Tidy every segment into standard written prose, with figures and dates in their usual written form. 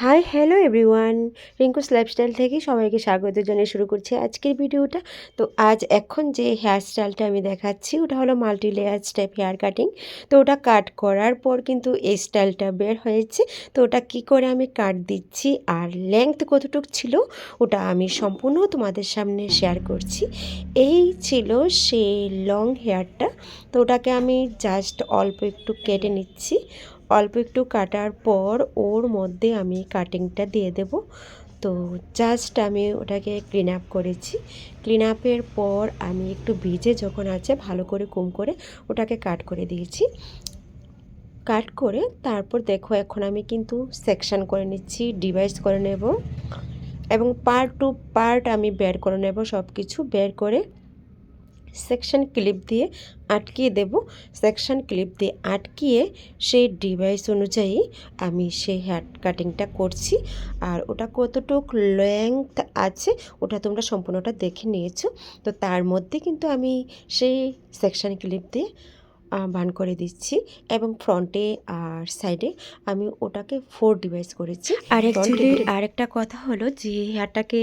Hi hello everyone, Rinku's lifestyle থেকে সবাইকে স্বাগত জানিয়ে শুরু করছি আজকের ভিডিওটা। তো আজ এখন যে হেয়ার স্টাইলটা আমি দেখাচ্ছি ওটা হলো multi layer step hair cutting. তো ওটা কাট করার পর কিন্তু এই স্টাইলটা বের হয়েছে। তো ওটা কি করে আমি কাট দিচ্ছি আর লেংথ কতটুকু ছিল ওটা আমি সম্পূর্ণ তোমাদের সামনে শেয়ার করছি। এই ছিল সেই লং হেয়ারটা। তো ওটাকে আমি জাস্ট অল্প একটু কেটে নিচ্ছি। অল্প একটু কাটার পর ওর মধ্যে আমি কাটিংটা দিয়ে দেব। তো জাস্ট আমি ওটাকে ক্লিন আপ করেছি। ক্লিন আপের পর আমি একটু ভিজে যখন আছে ভালো করে কম করে ওটাকে কাট করে দিয়েছি। কাট করে তারপর দেখো এখন আমি কিন্তু সেকশন করে নিচ্ছি, ডিভাইস করে নেব এবং পার্ট টু পার্ট আমি বের করে নেব। সব কিছু বের করে সেকশন ক্লিপ দিয়ে আটকিয়ে দেব। সেকশন ক্লিপ দিয়ে আটকিয়ে সেই ডিভাইস অনুযায়ী আমি সেই হেয়ার কাটিংটা করছি। আর ওটা কতটুক লেংথ আছে ওটা তোমরা সম্পূর্ণটা দেখে নিয়েছো। তো তার মধ্যে কিন্তু আমি সেই সেকশন ক্লিপ দিয়ে বান করে দিচ্ছি এবং ফ্রন্টে আর সাইডে আমি ওটাকে 4 ডিভাইস করেছি। আর অ্যাকচুয়ালি আরেকটা কথা হলো যে হেয়ারটাকে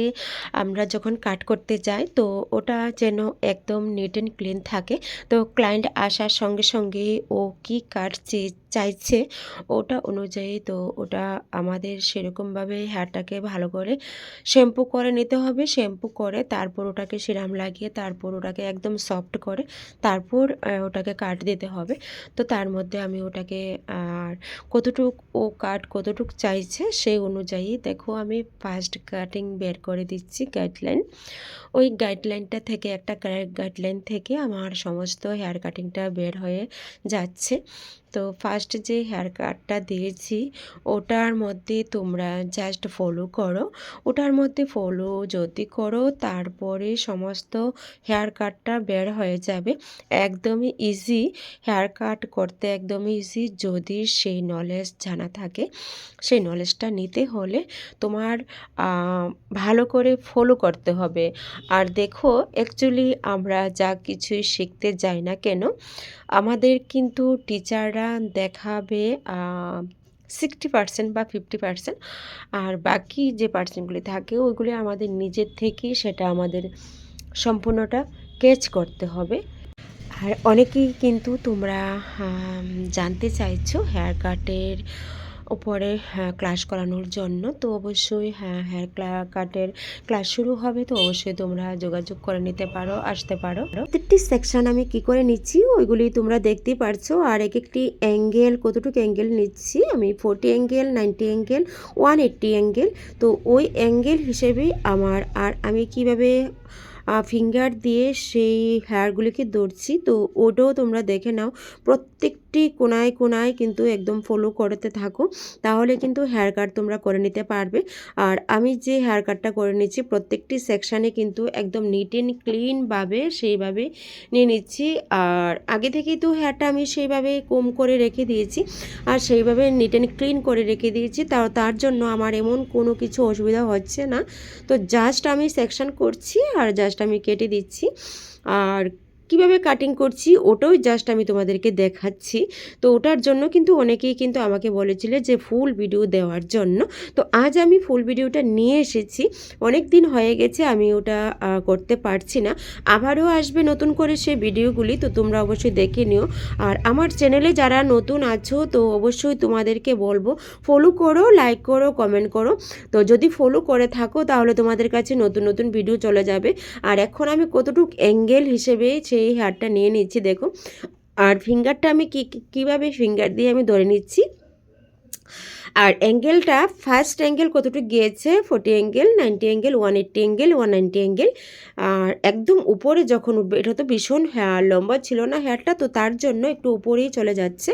আমরা যখন কাট করতে যাই তো ওটা যেন একদম নিট অ্যান্ড ক্লিন থাকে। তো ক্লায়েন্ট আসার সঙ্গে সঙ্গে ও কি কাটছে চাইছে ওটা অনুযায়ী তো ওটা আমাদের সেরকমভাবে হেয়ারটাকে ভালো করে শ্যাম্পু করে নিতে হবে। শ্যাম্পু করে তারপর ওটাকে সিরাম লাগিয়ে তারপর ওটাকে একদম সফট করে তারপর ওটাকে কাট দিতে হবে। তো তার মধ্যে আমি ওটাকে আর কতটুক চাইছে সেই অনুযায়ী দেখো আমি ফার্স্ট কাটিং বের করে দিচ্ছি গাইডলাইন। ওই গাইডলাইনটা থেকে একটা গাইডলাইন থেকে আমার সমস্ত হেয়ার কাটিংটা বের হয়ে যাচ্ছে। তো ফার্স্ট যে হেয়ার কাটটা দিয়েছি ওটার মধ্যে তোমরা জাস্ট ফলো করো। ওটার মধ্যে ফলো যদি করো তারপরে সমস্ত হেয়ার কাটটা বের হয়ে যাবে। একদমই ইজি হেয়ার কাট করতে, একদমই ইজি যদি সেই নলেজ জানা থাকে। সেই নলেজটা নিতে হলে তোমার ভালো করে ফলো করতে হবে। আর দেখো অ্যাকচুয়ালি আমরা যা কিছুই শিখতে যাই না কেন আমাদের কিন্তু টিচাররা দেখাবে 60% বা 50%, আর বাকি যে পার্সেন্টগুলি থাকে ওইগুলি আমাদের নিজের থেকেই সেটা আমাদের সম্পূর্ণটা ক্যাচ করতে হবে। আর অনেকেই কিন্তু তোমরা জানতে চাইছো হেয়ার কাটের উপরে ক্লাস করানোর জন্য। তো অবশ্যই হেয়ার কাটের ক্লাস শুরু হবে, তো অবশ্যই তোমরা যোগাযোগ করে নিতে পারো, আসতে পারো। প্রত্যেকটি সেকশন আমি কি করে নিচ্ছি ওইগুলি তোমরা দেখতেই পারছো। আর এক একটি অ্যাঙ্গেল কতটুকু অ্যাঙ্গেল নিচ্ছি আমি 40 অ্যাঙ্গেল, 90 অ্যাঙ্গেল, 180 অ্যাঙ্গেল। তো ওই অ্যাঙ্গেল হিসেবেই আমার আর আমি কিভাবে ফিঙ্গার দিয়ে সেই হেয়ারগুলিকে ধরছি তো ওটাও তোমরা দেখে নাও। প্রত্যেকটি কোনায় কোনায় কিন্তু একদম ফলো করতে থাকো, তাহলে কিন্তু হেয়ার কাট তোমরা করে নিতে পারবে। আর আমি যে হেয়ার কাটটা করে নিচ্ছি প্রত্যেকটি সেকশানে কিন্তু একদম নিট অ্যান্ড ক্লিনভাবে সেইভাবে নিয়ে নিচ্ছি। আর আগে থেকেই তো হেয়ারটা আমি সেইভাবে কম করে রেখে দিয়েছি আর সেইভাবে নিট অ্যান্ড ক্লিন করে রেখে দিয়েছি। তার জন্য আমার এমন কোনো কিছু অসুবিধা হচ্ছে না। তো জাস্ট আমি সেকশন করছি আর জাস্ট আমি কেটে দিচ্ছি। আর কিভাবে কাটিং করছি ওটাও জাস্ট আমি তোমাদেরকে দেখাচ্ছি। তো ওটার জন্য কিন্তু অনেকেই কিন্তু আমাকে বলেছিল যে ফুল ভিডিও দেওয়ার জন্য। তো আজ আমি ফুল ভিডিওটা নিয়ে এসেছি। অনেক দিন হয়ে গেছে আমি ওটা করতে পারছি না। আবারও আসবে নতুন করে সেই ভিডিওগুলি, তো তোমরা অবশ্যই দেখে নিও। আর আমার চ্যানেলে যারা নতুন আছো তো অবশ্যই তোমাদেরকে বলবো ফলো করো, লাইক করো, কমেন্ট করো। তো যদি ফলো করে থাকো তাহলে তোমাদের কাছে নতুন নতুন ভিডিও চলে যাবে। আর এখন আমি কতটুকু অ্যাঙ্গেল হিসেবে সেই হেয়ারটা নিয়ে নিচ্ছি দেখো। আর ফিঙ্গারটা আমি কীভাবে ফিঙ্গার দিয়ে আমি ধরে নিচ্ছি। আর অ্যাঙ্গেলটা ফার্স্ট অ্যাঙ্গেল কতটুকু গিয়েছে 40 অ্যাঙ্গেল, 90 অ্যাঙ্গেল, 180 অ্যাঙ্গেল, 190 অ্যাঙ্গেল। আর একদম উপরে যখন উঠবে, এটা তো ভীষণ লম্বা ছিল না হেয়ারটা, তো তার জন্য একটু উপরেই চলে যাচ্ছে।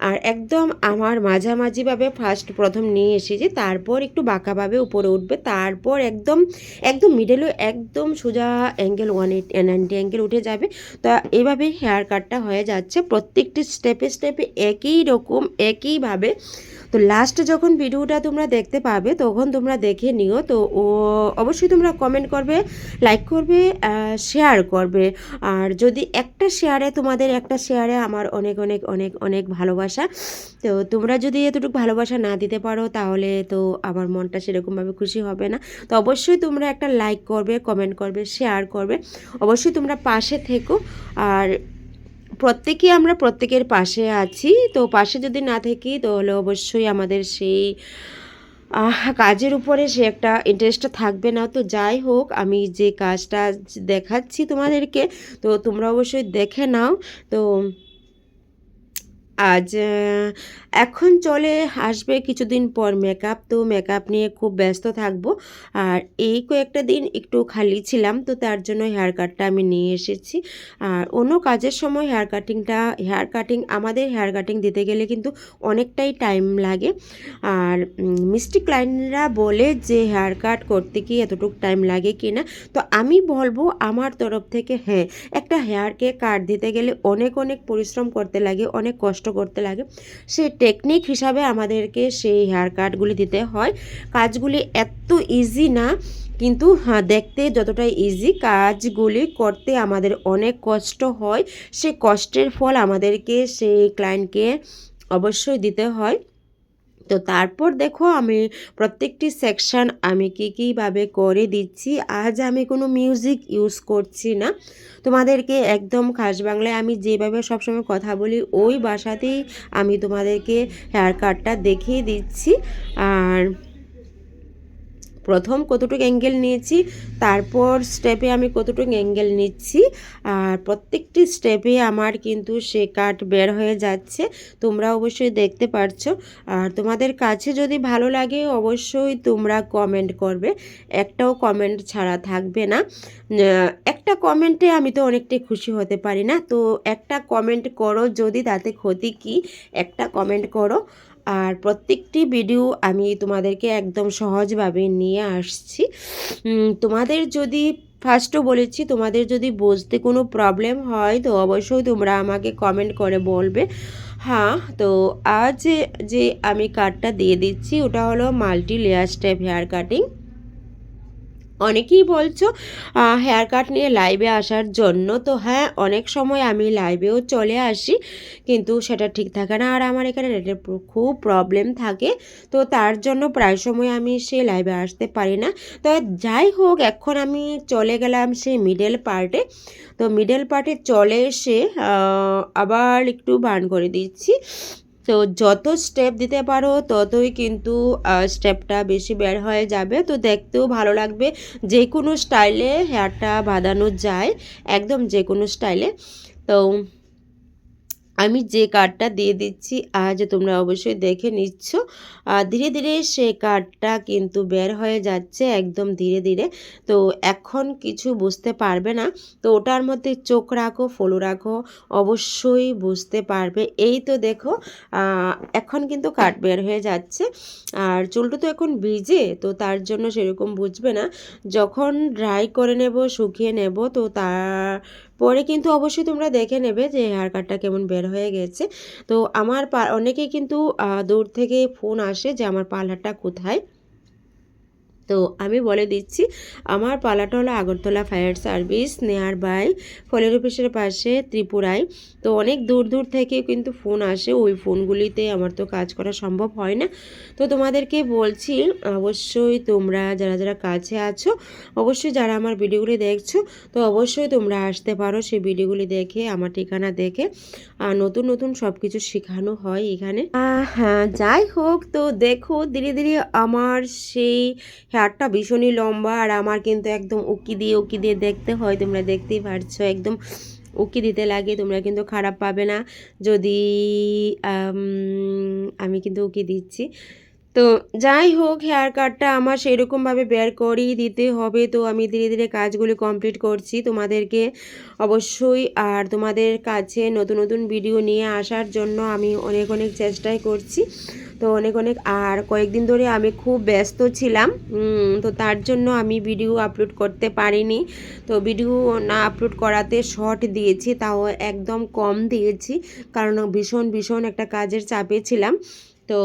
আর একদম আমার মাঝামাঝিভাবে প্রথম নিয়ে এসেছি, তারপর একটু বাঁকাভাবে উপরে উঠবে, তারপর একদম একদম মিডলে একদম সোজা অ্যাঙ্গেল 190 অ্যাঙ্গেল উঠে যাবে। তো এইভাবে হেয়ার কাটটা হয়ে যাচ্ছে প্রত্যেকটি স্টেপে স্টেপে একই রকম একইভাবে তো লাস্টে যখন ভিডিওটা তোমরা দেখতে পাবে তখন তোমরা দেখে নিও। তো অবশ্যই তোমরা কমেন্ট করবে, লাইক করবে, শেয়ার করবে। আর যদি একটা শেয়ারে, তোমাদের একটা শেয়ারে আমার অনেক অনেক অনেক অনেক ভালোবাসা। তো তোমরা যদি এতটুকু ভালোবাসা না দিতে পারো তাহলে তো আমার মনটা সেরকমভাবে খুশি হবে না। তো অবশ্যই তোমরা একটা লাইক করবে, কমেন্ট করবে, শেয়ার করবে। অবশ্যই তোমরা পাশে থেকো। আর আমরা প্রত্যেকের পাশে আছি। তো পাশে যদি না থাকি তাহলে অবশ্যই আমাদের সেই কাজের উপরে সে একটা ইন্টারেস্টটা থাকবে না। তো যাই হোক, আমি যে কাজটা দেখাচ্ছি তোমাদেরকে, তো তোমরা অবশ্যই দেখে নাও। তো আজ এখন চলে আসবে কিছুদিন পর মেকআপ। তো মেকআপ নিয়ে খুব ব্যস্ত থাকবো। আর এই কয়েকটা দিন একটু খালি ছিলাম, তো তার জন্য হেয়ার কাটটা আমি নিয়ে এসেছি। আর অন্য কাজের সময় আমাদের হেয়ার কাটিং দিতে গেলে কিন্তু অনেকটাই টাইম লাগে। আর মিষ্টি ক্লায়েন্টরা বলে যে হেয়ার কাট করতে কি এতটুকু টাইম লাগে কি না। তো আমি বলবো আমার তরফ থেকে, হ্যাঁ, একটা হেয়ারকে কাট দিতে গেলে অনেক অনেক পরিশ্রম করতে লাগে, অনেক কষ্ট করতে লাগে। সেই টেকনিক হিসাবে আমাদেরকে সেই হেয়ার কাটগুলি দিতে হয়। কাজগুলি এত ইজি না, কিন্তু হ্যাঁ, দেখতে যতটা ইজি, কাজগুলি করতে আমাদের অনেক কষ্ট হয়। সেই কষ্টের ফল আমাদেরকে সেই ক্লায়েন্টকে অবশ্যই দিতে হয়। তো তারপর দেখো আমি প্রত্যেকটি সেকশন আমি কীভাবে করে দিচ্ছি। আজ আমি কোনো মিউজিক ইউজ করছি না, তোমাদেরকে একদম খাস বাংলায় আমি যেভাবে সবসময় কথা বলি ওই ভাষাতেই আমি তোমাদেরকে হেয়ার কাটটা দেখিয়ে দিচ্ছি। আর প্রথম কতটুকু অ্যাঙ্গেল নিয়েছি, তারপর স্টেপে আমি কতটুকু অ্যাঙ্গেল নিচ্ছি, আর প্রত্যেকটি স্টেপে আমার কিন্তু সে কাট বের হয়ে যাচ্ছে। তোমরা অবশ্যই দেখতে পারছো। আর তোমাদের কাছে যদি ভালো লাগে অবশ্যই তোমরা কমেন্ট করবে, একটাও কমেন্ট ছাড়া থাকবে না। একটা কমেন্টে আমি তো অনেকটাই খুশি হতে পারি না। তো একটা কমেন্ট করো, যদি তাতে ক্ষতি কি, একটা কমেন্ট করো। আর প্রত্যেকটি ভিডিও আমি তোমাদেরকে একদম সহজভাবে নিয়ে আসছি। তোমাদের যদি ফার্স্টও বলেছি, তোমাদের যদি বুঝতে কোনো প্রবলেম হয় তো অবশ্যই তোমরা আমাকে কমেন্ট করে বলবে। হ্যাঁ, তো আজ যে আমি কাটটা দিয়ে দিচ্ছি ওটা হলো multi layer step hair cutting. অনেকেই বলছো হেয়ার কাট নিয়ে লাইভে আসার জন্য। তো হ্যাঁ, অনেক সময় আমি লাইভেও চলে আসি, কিন্তু সেটা ঠিক থাকে না। আর আমার এখানে নেটের খুব প্রবলেম থাকে, তো তার জন্য প্রায় সময় আমি সে লাইভে আসতে পারি না। তো যাই হোক, এখন আমি চলে গেলাম সেই মিডল পার্টে। তো মিডল পার্টে চলে এসে আবার একটু বার্ন করে দিচ্ছি। তো যত স্টেপ দিতে পারো ততই কিন্তু স্টেপটা বেশি বের হয়ে যাবে, তো দেখতেও ভালো লাগবে। যে কোনো স্টাইলে হেয়ারটা বাঁধানো যায়, একদম যে কোনো স্টাইলে। তো আমি যে কাটটা দিয়ে দিচ্ছি আজ তোমরা অবশ্যই দেখে নিচ্ছ। ধীরে ধীরে সে কাটটা কিন্তু বের হয়ে যাচ্ছে, একদম ধীরে ধীরে। তো এখন কিছু বুঝতে পারবে না, তো ওটার মধ্যে চোখ রাখো, ফলো রাখো, অবশ্যই বুঝতে পারবে। এই তো দেখো এখন কিন্তু কাট বের হয়ে যাচ্ছে। আর চুলটা তো এখন ভিজে, তো তার জন্য সেরকম বুঝবে না। যখন ড্রাই করে নেব, শুকিয়ে নেব, তো পরে কিন্তু অবশ্যই তোমরা দেখে নেবে যে হেয়ার কাটটা কেমন বের হয়ে গেছে। তো আমার অনেকেই কিন্তু দূর থেকে ফোন আসে যে আমার পার্লারটা কোথায়। তো আমি বলে দিচ্ছি, আমার পার্লারটা হলো Agartala fire service, near by ফলের অফিসের পাশে, ত্রিপুরায়। তো অনেক দূর দূর থেকে কিন্তু ফোন আসে, ওই ফোনগুলিতে আমার তো কাজ করা সম্ভব হয় না। তো তোমাদেরকে বলছি, অবশ্যই তোমরা যারা যারা কাছে আছো, অবশ্যই যারা আমার ভিডিওগুলি দেখছো, তো অবশ্যই তোমরা আসতে পারো সেই ভিডিওগুলি দেখে, আমার ঠিকানা দেখে। নতুন নতুন সব কিছু শেখানো হয় এখানে। হ্যাঁ, যাই হোক, তো দেখো ধীরে ধীরে আমার সেই হেয়ারটা ভীষণই লম্বা। আর আমার কিন্তু একদম উকি দিয়ে দেখতে হয়, তোমরা দেখতেই পারছো, একদম উকি দিতে লাগে। তোমরা কিন্তু খারাপ পাবে না যদি আমি কিন্তু উকি দিচ্ছি। তো যাই হোক, হেয়ার কাটটা আমার সেরকমভাবে বের করেই দিতে হবে। তো আমি ধীরে ধীরে কাজগুলি কমপ্লিট করছি তোমাদেরকে অবশ্যই। আর তোমাদের কাছে নতুন নতুন ভিডিও নিয়ে আসার জন্য আমি অনেক অনেক চেষ্টাই করছি। তো অনেক অনেক, আর কয়েকদিন ধরে আমি খুব ব্যস্ত ছিলাম, তো তার জন্য আমি ভিডিও আপলোড করতে পারিনি। তো ভিডিও না আপলোড করাতে শর্ট দিয়েছি, তাও একদম কম দিয়েছি, কারণ ভীষণ ভীষণ একটা কাজের চাপে ছিলাম। তো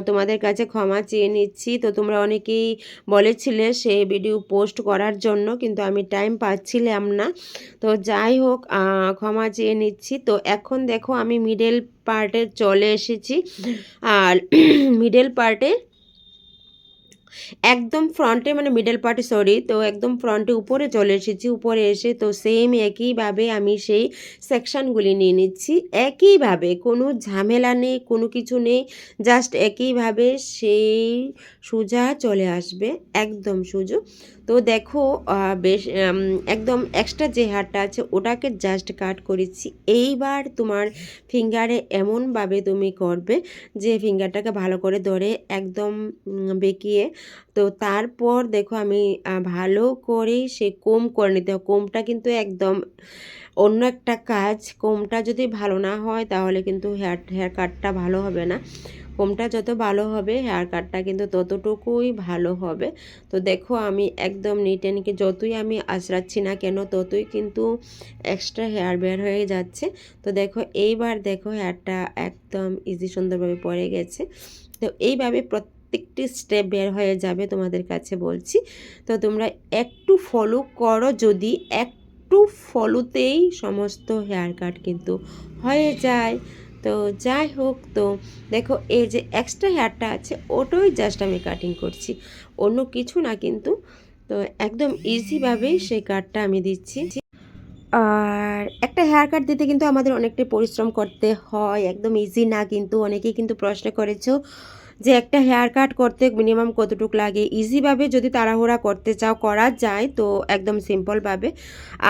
তোমাদের কাছে ক্ষমা চেয়ে নিচ্ছি। তো তোমরা অনেকেই বলেছিলে সেই ভিডিও পোস্ট করার জন্য, কিন্তু আমি টাইম পাচ্ছিলাম না। তো যাই হোক, ক্ষমা চেয়ে নিচ্ছি। তো এখন দেখো আমি মিডল পার্টে চলে এসেছি। আর মিডল পার্টে একদম ফ্রন্টে, মানে মিডল পার্টে সরি, তো একদম ফ্রন্টে উপরে চলে এসেছি। উপরে এসে তো সেম একইভাবে আমি সেই সেকশানগুলি নিয়ে নিচ্ছি। একইভাবে, কোনো ঝামেলা নেই, কোনো কিছু নেই, জাস্ট একইভাবে সেই সোজা চলে আসবে, একদম সোজা। তো দেখো বেশ একদম এক্সট্রা যে হেয়ারটা আছে ওটাকে জাস্ট কাট করেছি। এইবার তোমার ফিঙ্গারে এমনভাবে তুমি করবে যে ফিঙ্গারটাকে ভালো করে ধরে একদম বেঁকিয়ে, তো তারপর দেখো আমি ভালো করে সে কোম করে নিতে হবে। কোমটা কিন্তু একদম অন্য একটা কাজ। কোমটা যদি ভালো না হয় তাহলে কিন্তু হেয়ার কাটটা ভালো হবে না। কোমটা যত ভালো হবে হেয়ার কাটটা কিন্তু ততটুকুই ভালো হবে। তো দেখো আমি একদম নিট অ্যান্ড ক্লিন, যতই আমি আঁচড়াচ্ছি না কেন ততই কিন্তু এক্সট্রা হেয়ার বের হয়ে যাচ্ছে। তো দেখো এইবার দেখো হেয়ারটা একদম ইজি সুন্দরভাবে পড়ে গেছে। তো এইভাবে প্রত্যেকটি স্টেপ বের হয়ে যাবে তোমাদের কাছে বলছি। তো তোমরা একটু ফলো করো, যদি একটু ফলোতেই সমস্ত হেয়ার কাট কিন্তু হয়ে যায়। তো যাই হোক, তো দেখো এই যে এক্সট্রা হেয়ারটা আছে ওটাই জাস্ট আমি কাটিং করছি, অন্য কিছু না কিন্তু। তো একদম ইজিভাবেই সেই কাটটা আমি দিচ্ছি। আর একটা হেয়ার কাট দিতে কিন্তু আমাদের অনেকটাই পরিশ্রম করতে হয়, একদম ইজি না কিন্তু। অনেকেই কিন্তু প্রশ্ন করেছো যে একটা হেয়ার কাট করতে মিনিমাম কতটুকু লাগে। ইজিভাবে যদি তাড়াহুড়া করতে চাও করা যায়, তো একদম সিম্পলভাবে।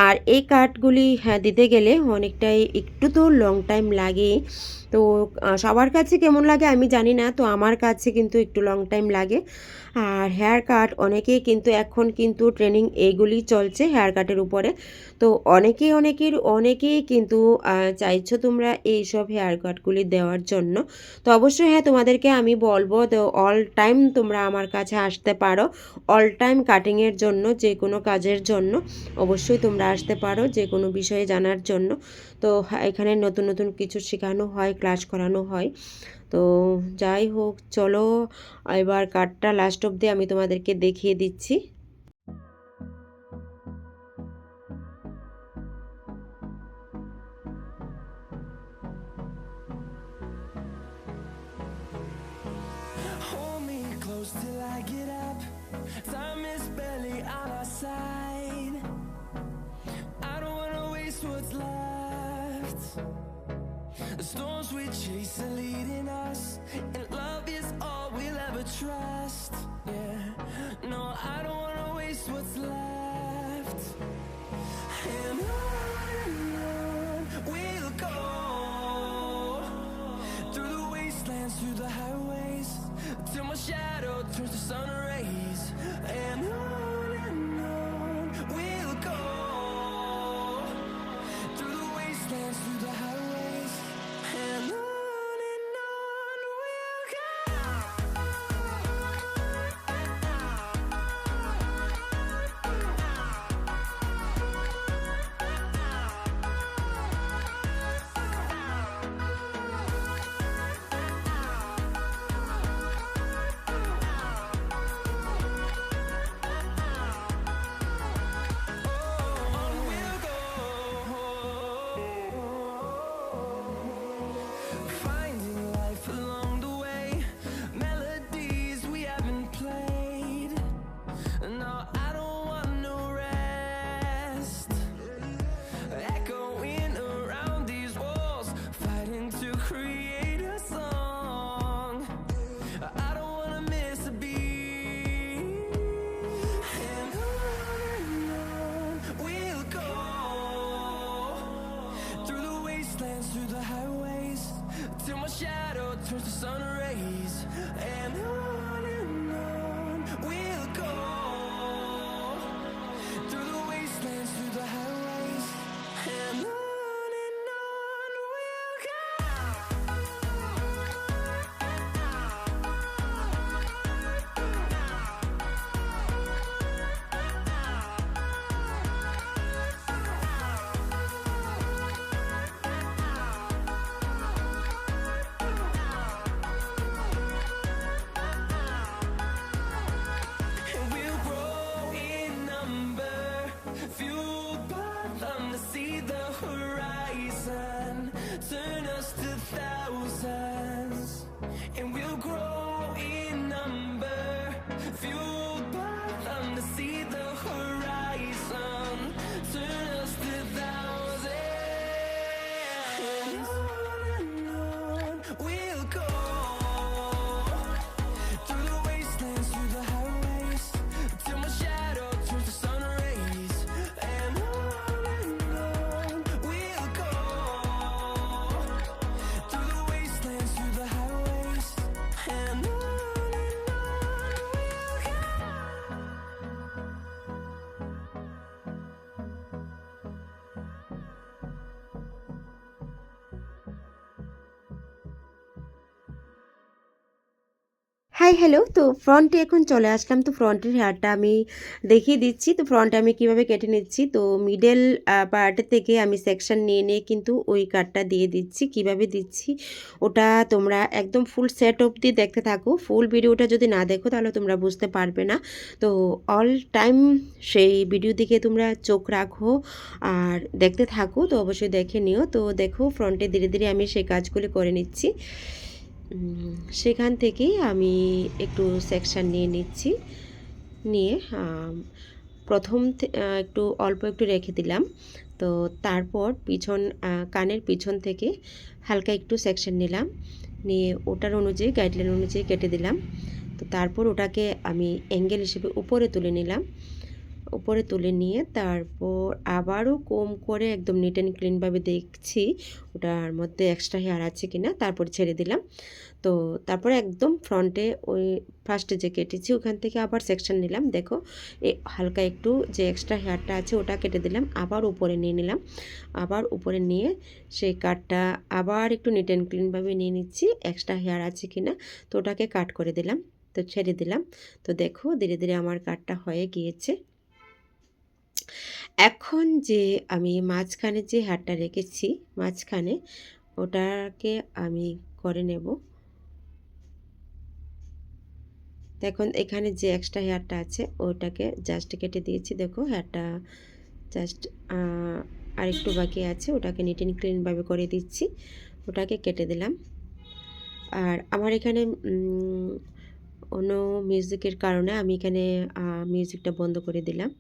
আর এই কাটগুলি দিতে গেলে অনেকটাই একটু তো লং টাইম লাগে। তো সবার কাছে কেমন লাগে আমি জানি না, তো আমার কাছে কিন্তু একটু লং টাইম লাগে। আর হেয়ার কাট অনেকেই কিন্তু এখন কিন্তু ট্রেনিং এইগুলি চলছে হেয়ার কাটের উপরে। তো অনেকেই কিন্তু চাইছো তোমরা এইসব হেয়ার কাটগুলি দেওয়ার জন্য। তো অবশ্যই হ্যাঁ, তোমাদেরকে আমি বলবো তো অল টাইম তোমরা আমার কাছে আসতে পারো। অল টাইম কাটিংয়ের জন্য, যে কোনো কাজের জন্য অবশ্যই তোমরা আসতে পারো, যে কোনো বিষয়ে জানার জন্য। তো এখানে নতুন নতুন কিছু শেখানো হয়, ক্লাস করানো হয়। তো যাই হোক, চলো এবার কাটটা লাস্ট অবধি আমি তোমাদেরকে দেখিয়ে দিচ্ছি। Hold me close till I get up. Time is barely on our side. I don't wanna waste what's left. The storms we chase are leading us, and love is all we'll ever trust. Yeah, no, I don't wanna waste what's left. And on we'll go, through the wastelands, through the highways, till my shadow turns to sun rays. And on we'll go, through the wastelands, through the highways. And on we'll go. On we'll go, finding life along the way, melodies we haven't played. No, I don't want no rest, echoing around these walls, fighting to create a song. I don't wanna miss a beat. And on we'll go, through the wastelands, through the highways, till my shadow turns to sun rays. And on we'll go, through the wastelands, through the highways. And on we'll go. Hi hello, তো ফ্রন্টে এখন চলে আসলাম। তো ফ্রন্টের হেয়ারটা আমি দেখিয়ে দিচ্ছি। তো ফ্রন্টে আমি কিভাবে কেটে নিচ্ছি, তো মিডল পার্টের থেকে আমি সেকশন নিয়ে নিয়ে কিন্তু ওই কাটটা দিয়ে দিচ্ছি। কিভাবে দিচ্ছি ওটা তোমরা একদম ফুল সেট অবধি দেখতে থাকো। ফুল ভিডিওটা যদি না দেখো তাহলে তোমরা বুঝতে পারবে না। তো অল টাইম সেই ভিডিও দিকে তোমরা চোখ রাখো আর দেখতে থাকো। তো অবশ্যই দেখে নিও। তো দেখো ফ্রন্টে ধীরে ধীরে আমি সেই কাজগুলি করে নিচ্ছি। সেখান থেকেই আমি একটু সেকশন নিয়ে নিচ্ছি। নিয়ে প্রথম একটু অল্প একটু রেখে দিলাম। তো তারপর পিছন কানের পিছন থেকে হালকা একটু সেকশন নিলাম, নিয়ে ওটার অনুযায়ী গাইডলাইন অনুযায়ী কেটে দিলাম। তো তারপর ওটাকে আমি অ্যাঙ্গেল হিসেবে উপরে তুলে নিলাম। উপরে তুলে নিয়ে তারপর আবারও কম করে একদম নিট অ্যান্ড ক্লিনভাবে দেখছি ওটার মধ্যে এক্সট্রা হেয়ার আছে কিনা, তারপর ছেড়ে দিলাম। তো তারপরে একদম ফ্রন্টে ওই ফার্স্টে যে কেটেছি ওখান থেকে আবার সেকশন নিলাম। দেখো হালকা একটু যে এক্সট্রা হেয়ারটা আছে ওটা কেটে দিলাম, আবার উপরে নিয়ে নিলাম। আবার উপরে নিয়ে সেই কাটটা আবার একটু নিট অ্যান্ড ক্লিনভাবে নিয়ে নিচ্ছি এক্সট্রা হেয়ার আছে কিনা। তো ওটাকে কাট করে দিলাম, তো ছেড়ে দিলাম। তো দেখো ধীরে ধীরে আমার কাটটা হয়ে গিয়েছে। এখন যে আমি মাঝখানে যে হেয়ারটা রেখেছি মাঝখানে ওটাকে আমি করে নেব। দেখুন এখানে যে এক্সট্রা হেয়ারটা আছে ওটাকে জাস্ট কেটে দিয়েছি। দেখো হেয়ারটা জাস্ট আর একটু বাকি আছে, ওটাকে নিট অ্যান্ড ক্লিনভাবে করে দিচ্ছি। ওটাকে কেটে দিলাম। আর আমার এখানে অন্য মিউজিকের কারণে আমি এখানে মিউজিকটা বন্ধ করে দিলাম।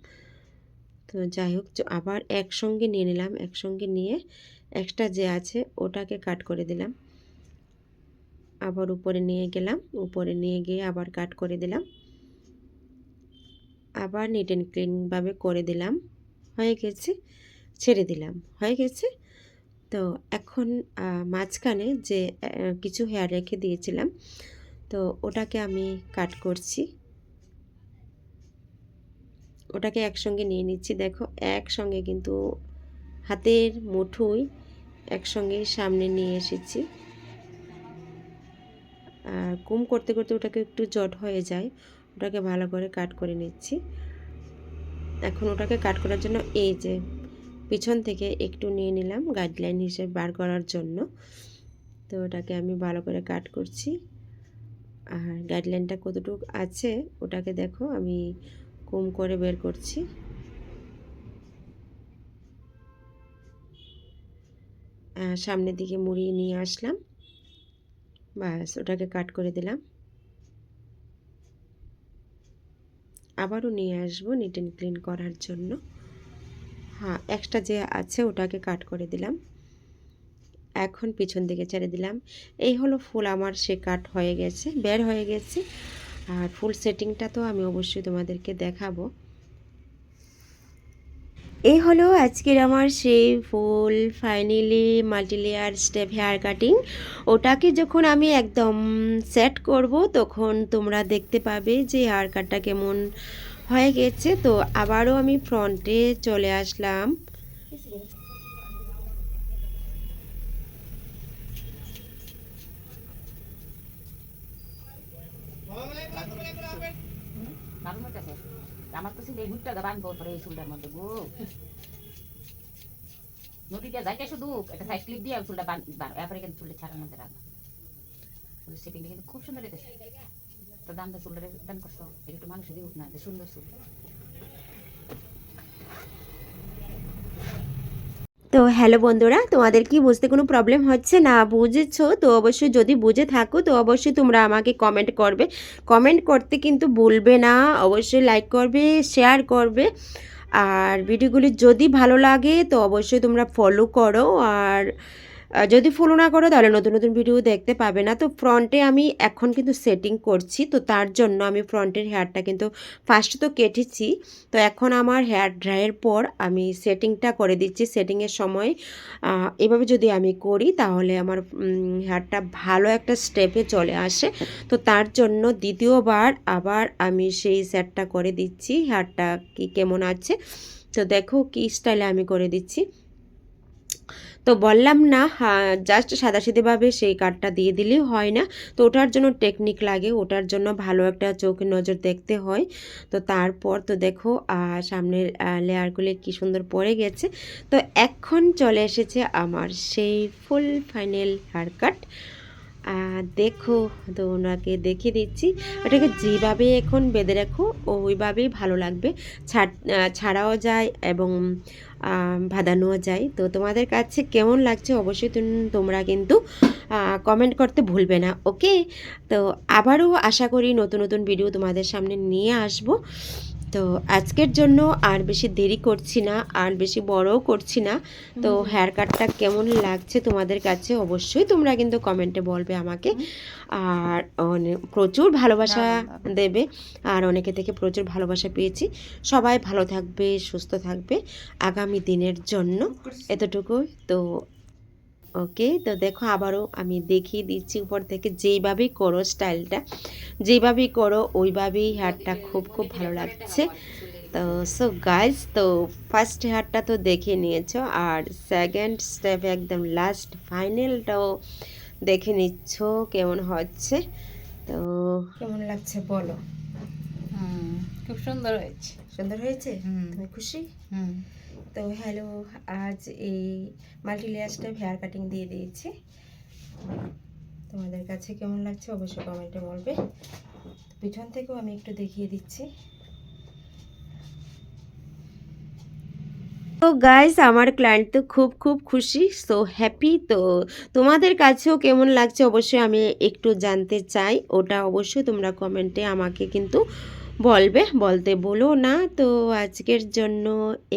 তো যাই হোক আবার একসঙ্গে নিয়ে নিলাম, একসঙ্গে নিয়ে এক্সট্রা যে আছে ওটাকে কাট করে দিলাম। আবার উপরে নিয়ে গেলাম, উপরে নিয়ে গিয়ে আবার কাট করে দিলাম, আবার নিট অ্যান্ড ক্লিনভাবে করে দিলাম। হয়ে গেছে, ছেড়ে দিলাম, হয়ে গেছে। তো এখন মাঝখানে যে কিছু হেয়ার রেখে দিয়েছিলাম তো ওটাকে আমি কাট করছি। ওটাকে একসঙ্গে নিয়ে নিচ্ছি। দেখো একসঙ্গে কিন্তু হাতের মুঠোয় একসঙ্গে সামনে নিয়ে এসেছি। আর কুম করতে করতে ওটাকে একটু জট হয়ে যায়, ওটাকে ভালো করে কাট করে নিচ্ছি। এখন ওটাকে কাট করার জন্য এই যে পিছন থেকে একটু নিয়ে নিলাম গাইডলাইন হিসেবে বার করার জন্য। তো ওটাকে আমি ভালো করে কাট করছি। আর গাইডলাইনটা কতটুকু আছে ওটাকে দেখো আমি কুম করে বের করছি। সামনের দিকে মুড়িয়ে নিয়ে আসলাম, ব্যাস ওটাকে কাট করে দিলাম। আবারও নিয়ে আসবো নিট অ্যান্ড ক্লিন করার জন্য। হ্যাঁ এক্সট্রা যে আছে ওটাকে কাট করে দিলাম। এখন পিছন দিকে ছেড়ে দিলাম। এই হলো ফুল আমার সে কাট হয়ে গেছে, বের হয়ে গেছে। আর ফুল সেটিংটা তো আমি অবশ্যই তোমাদেরকে দেখাবো। এই হলো আজকের আমার সেই full finally multi layer step hair cutting. ওটাকে যখন আমি একদম সেট করব তখন তোমরা দেখতে পাবে যে হেয়ার কাটটা কেমন হয়ে গেছে। তো আবারও আমি ফ্রন্টে চলে আসলাম। আমার তো সেই ঘুরটা বানবো পরে এই চুলটার মধ্যে গো নদীতে যাইতে শুধু একটা সাইড ক্লিপ দিয়ে চুলটা এরপরে কিন্তু চুলটা ছাড়ার মধ্যে রাখবা। চুলের শেপিংটা কিন্তু খুব সুন্দর হয়েছে। তো দামটা চুলটা দাম করছো একটু মানুষের দিউক না যে সুন্দর চুল। তো হ্যালো বন্ধুরা, তোমাদের কি বুঝতে কোনো প্রবলেম হচ্ছে না বুঝেছো? তো অবশ্যই যদি বুঝে থাকো তো অবশ্যই তোমরা আমাকে কমেন্ট করবে। কমেন্ট করতে কিন্তু ভুলবে না, অবশ্যই লাইক করবে, শেয়ার করবে। আর ভিডিওগুলি যদি ভালো লাগে তো অবশ্যই তোমরা ফলো করো। আর যদি ফলো না করো তাহলে নতুন নতুন ভিডিও দেখতে পাবে না। তো ফ্রন্টে আমি এখন কিন্তু সেটিং করছি, তো তার জন্য আমি ফ্রন্টের হেয়ারটা কিন্তু ফার্স্ট তো কেটেছি। তো এখন আমার হেয়ার ড্রাইয়ের পর আমি সেটিংটা করে দিচ্ছি। সেটিংয়ের সময় এভাবে যদি আমি করি তাহলে আমার হেয়ারটা ভালো একটা স্টেপে চলে আসে। তো তার জন্য দ্বিতীয়বার আবার আমি সেই সেটটা করে দিচ্ছি হেয়ারটা কি কেমন আছে। তো দেখো কি স্টাইলে আমি করে দিচ্ছি। তো বললাম না জাস্ট সাদাসিধেভাবে সেই কাটটা দিয়ে দিলেই হয় না, তো ওটার জন্য টেকনিক লাগে, ওটার জন্য ভালো একটা চোখের নজর দেখতে হয়। তো তারপর তো দেখো সামনের লেয়ারগুলি কি সুন্দর পড়ে গেছে। তো এখন চলে এসেছে আমার সেই ফুল ফাইনাল হেয়ার কাট। দেখো, তো ওনাকে দেখিয়ে দিচ্ছি, ওটাকে যেভাবে এখন বেঁধে রাখো ওইভাবেই ভালো লাগবে, ছাড়াও যায় এবং বাঁধানোও যায়। তো তোমাদের কাছে কেমন লাগছে অবশ্যই তোমরা কিন্তু কমেন্ট করতে ভুলবে না, ওকে। তো আবারও আশা করি নতুন নতুন ভিডিও তোমাদের সামনে নিয়ে আসব। তো আজকের জন্য আর বেশি দেরি করছি না, আর বেশি বড়ও করছি না। তো হেয়ার কাটটা কেমন লাগছে তোমাদের কাছে অবশ্যই তোমরা কিন্তু কমেন্টে বলবে আমাকে, আর প্রচুর ভালোবাসা দেবে, আর অনেকে থেকে প্রচুর ভালোবাসা পেয়েছি। সবাই ভালো থাকবে, সুস্থ থাকবে আগামী দিনের জন্য, এতটুকুই। তো ওকে, তো দেখো আবারও আমি দেখিয়ে দিচ্ছি উপর থেকে, যেইভাবেই করো স্টাইলটা, যেইভাবেই করো ওইভাবেই হেয়ারটা খুব খুব ভালো লাগছে। তো সো গাইজ, তো ফার্স্ট হেয়ারটা তো দেখে নিয়েছো, আর সেকেন্ড স্টেপ একদম লাস্ট ফাইনালটাও দেখে নিচ্ছ কেমন হচ্ছে। তো কেমন লাগছে বলো? খুব সুন্দর হয়েছে। সুন্দর হয়েছে? তুমি খুশি? তো হ্যালো, আজ এই multi layer step hair cutting দিয়ে দিয়েছি। তোমাদের কাছে কেমন লাগছে অবশ্যই কমেন্টে বলবে। পিছন থেকেও আমি একটু দেখিয়ে দিচ্ছি। তো গাইস, আমার ক্লায়েন্ট তো খুব খুব খুশি, সো হ্যাপি। তো তোমাদের কাছেও কেমন লাগছে অবশ্যই আমি একটু জানতে চাই, ওটা অবশ্যই তোমরা কমেন্টে আমাকে কিন্তু বলবে, বলতে বলো না। তো আজকের জন্য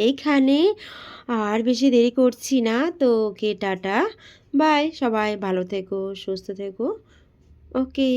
এইখানে, আর বেশি দেরি করছি না। তো ওকে, টাটা বাই, সবাই ভালো থেকো, সুস্থ থেকো, ওকে।